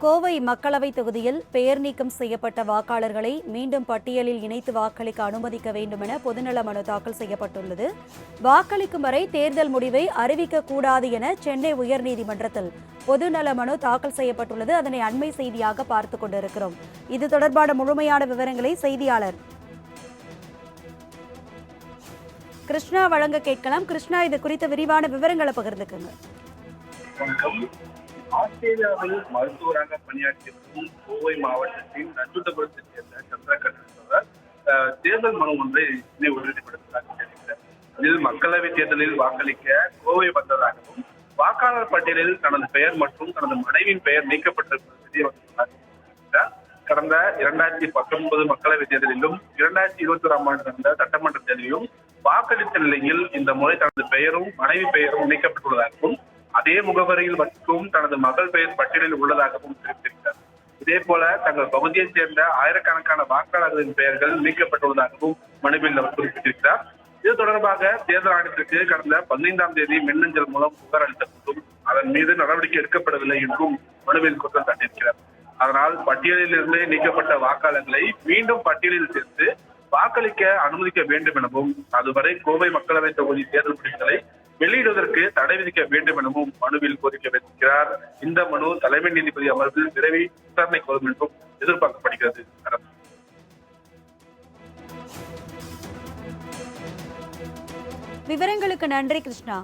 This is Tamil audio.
கோவை மக்களவை தொகுதியில் பெயர் நீக்கம் செய்யப்பட்ட வாக்காளர்களை மீண்டும் பட்டியலில் இணைத்து வாக்களிக்க அனுமதிக்க வேண்டும் என பொதுநல மனு தாக்கல் செய்யப்பட்டுள்ளது. வாக்களிக்கும் வரை தேர்தல் முடிவை அறிவிக்கக்கூடாது என சென்னை உயர்நீதிமன்றத்தில் பொதுநல மனு தாக்கல் செய்யப்பட்டுள்ளது. அதனை அண்மை செய்தியாக பார்த்துக் கொண்டிருக்கிறோம். இது தொடர்பான முழுமையான விவரங்களை செய்தியாளர் கிருஷ்ணா வழங்க கேட்கலாம். கிருஷ்ணா, இது குறித்த விரிவான விவரங்களை பகிர்ந்துக்குங்க. ஆஸ்திரேலியாவில் மருத்துவராக பணியாற்றிய கோவை மாவட்டத்தின் நஞ்சுண்டபுரத்தைச் சேர்ந்த சந்திரகன் என்பவர் தேர்தல் மனு ஒன்றை உறுதிப்படுத்ததாக தெரிவித்தார். இதில் மக்களவைத் தேர்தலில் வாக்களிக்க கோவை வந்ததாகவும் வாக்காளர் பட்டியலில் தனது பெயர் மற்றும் தனது மனைவியின் பெயர் நீக்கப்பட்டிருப்பது கடந்த 2019 மக்களவைத் தேர்தலிலும் 2021ஆம் ஆண்டு நடந்த சட்டமன்ற தேர்தலிலும் வாக்களித்த நிலையில் இந்த முறை தனது பெயரும் மனைவி பெயரும் நீக்கப்பட்டுள்ளதாகவும் அதே முகவரியில் வசிக்கும் தனது மகள் பெயர் பட்டியலில் உள்ளதாகவும் தெரிவித்திருக்கிறார். இதே போல தங்கள் பகுதியைச் சேர்ந்த ஆயிரக்கணக்கான வாக்காளர்களின் பெயர்கள் நீக்கப்பட்டுள்ளதாகவும் மனுவில் அவர் குறிப்பிட்டிருக்கிறார். இது தொடர்பாக தேர்தல் ஆணையத்திற்கு கடந்த 15ஆம் தேதி மின்னஞ்சல் மூலம் புகார் அளித்தபோதும் அதன் மீது நடவடிக்கை எடுக்கப்படவில்லை என்றும் மனுவில் குற்றம் சாட்டியிருக்கிறார். அதனால் பட்டியலில் இருந்து நீக்கப்பட்ட வாக்காளர்களை மீண்டும் பட்டியலில் சேர்த்து வாக்களிக்க அனுமதிக்க வேண்டும் எனவும் அதுவரை கோவை மக்களவை தொகுதி தேர்தல் முடிவுகளை வெளியிடுவதற்கு தடை விதிக்க வேண்டும் எனவும் மனுவில் கோரிக்கை வைத்திருக்கிறார். இந்த மனு தலைமை நீதிபதி அமர்வில் விரைவில் விசாரணை கோரும் என்றும் எதிர்பார்க்கப்படுகிறது. விவரங்களுக்கு நன்றி கிருஷ்ணா.